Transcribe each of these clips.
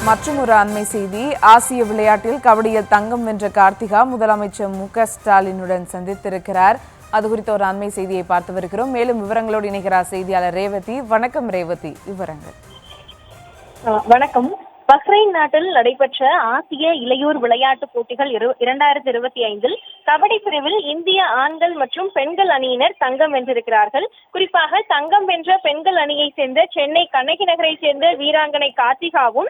மற்றும் ஒரு அண்மை செய்தி. ஆசிய விளையாட்டில் கபடியில் தங்கம் வென்ற கார்த்திகா முதலமைச்சர் மு.க.ஸ்டாலினுடன் சந்தித்திருக்கிறார். அது குறித்த ஒரு அண்மை செய்தியை பார்த்து வருகிறோம். மேலும் விவரங்களோடு இணைகிறார் செய்தியாளர் ரேவதி. வணக்கம் ரேவதி, விவரங்கள். வணக்கம். பஹ்ரைன் நாட்டில் நடைபெற்ற ஆசிய இளையோர் விளையாட்டுப் போட்டிகள் 2025 கபடி பிரிவில் இந்திய ஆண்கள் மற்றும் பெண்கள் அணியினர் தங்கம் வென்றிருக்கிறார்கள். குறிப்பாக தங்கம் வென்ற பெண்கள் அணியை சேர்ந்த சென்னை கண்ணகி நகரை சேர்ந்த வீராங்கனை கார்த்திகாவும்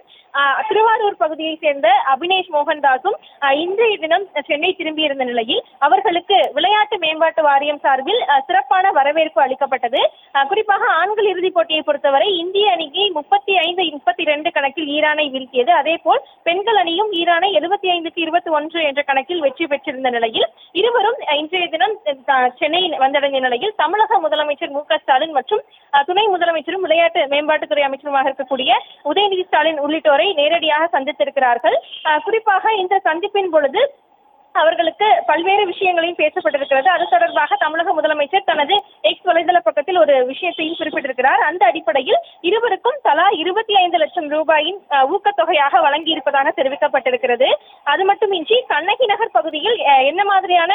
திருவாரூர் பகுதியை சேர்ந்த அபினேஷ் மோகன்தாஸும் இன்றைய தினம் சென்னை திரும்பியிருந்த நிலையில் அவர்களுக்கு விளையாட்டு மேம்பாட்டு வாரியம் சார்பில் சிறப்பான வரவேற்பு அளிக்கப்பட்டது. குறிப்பாக ஆண்கள் இறுதிப் போட்டியை பொறுத்தவரை இந்திய அணிக்கு 35-32 கணக்கில் ஈரானை வீழ்த்தியது. அதேபோல் பெண்கள் அணியும் ஈரானை 75-21 என்ற கணக்கில் வெற்றி பெற்றிருந்த நிலையில் இருவரும் இன்றைய தினம் சென்னை வந்தடைந்த நிலையில் தமிழக முதலமைச்சர் மு.க.ஸ்டாலின் மற்றும் துணை முதலமைச்சரும் விளையாட்டு மேம்பாட்டுத்துறை அமைச்சருமாக இருக்கக்கூடிய உதயநிதி ஸ்டாலின் உள்ளிட்டோரை நேரடியாக சந்தித்திருக்கிறார்கள். குறிப்பாக இந்த சந்திப்பின் பொழுது அவர்களுக்கு பல்வேறு விஷயங்களையும் பேசப்பட்டிருக்கிறது. அது தொடர்பாக தமிழக முதலமைச்சர் தனது எக்ஸ் வலைதள பக்கத்தில் ஒரு விஷயத்தையும் குறிப்பிட்டிருக்கிறார். அந்த அடிப்படையில் இருவருக்கும் தலா 25 லட்சம் ரூபாயின் ஊக்கத்தொகையாக வழங்கி இருப்பதாக தெரிவிக்கப்பட்டிருக்கிறது. அது மட்டுமின்றி கண்ணகி நகர் பகுதியில் என்ன மாதிரியான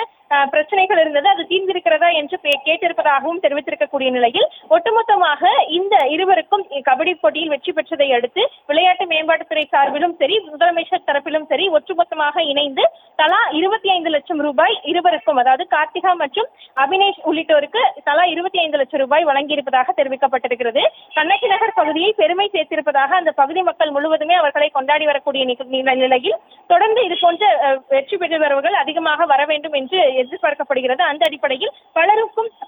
பிரச்சனைகள் இருந்தது, அது தீர்ந்திருக்கிறதா என்று கேட்டிருப்பதாகவும் தெரிவித்திருக்கக்கூடிய நிலையில் ஒட்டுமொத்தமாக இந்த இருவருக்கும் கபடி போட்டியில் வெற்றி பெற்றதை அடுத்து விளையாட்டு மேம்பாட்டுத்துறை சார்பிலும் சரி முதலமைச்சர் தரப்பிலும் சரி ஒட்டுமொத்தமாக இணைந்து தலா 25 லட்சம் ரூபாய் இருவருக்கும், அதாவது கார்த்திகா மற்றும் அபினேஷ் உள்ளிட்டோருக்கு தலா 25 லட்சம் ரூபாய் வழங்கியிருப்பதாக தெரிவிக்கப்பட்டிருக்கிறது. கண்ணகி நகர் பகுதியை பெருமை சேர்த்திருப்பதாக அந்த பகுதி மக்கள் முழுவதுமே அவர்களை கொண்டாடி வரக்கூடிய நிலையில் தொடர்ந்து இது போன்ற வெற்றி பெறுபவர்கள் அதிகமாக வர வேண்டும் என்று எதிர்பார்க்கப்படுகிறது. அந்த அடிப்படையில்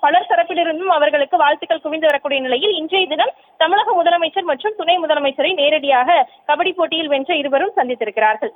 பலர் தரப்பிலிருந்தும் அவர்களுக்கு வாழ்த்துக்கள் குவிந்து வரக்கூடிய நிலையில் இன்றைய தினம் தமிழக முதலமைச்சர் மற்றும் துணை முதலமைச்சரை நேரடியாக கபடி போட்டியில் வென்ற இருவரும் சந்தித்திருக்கிறார்கள்.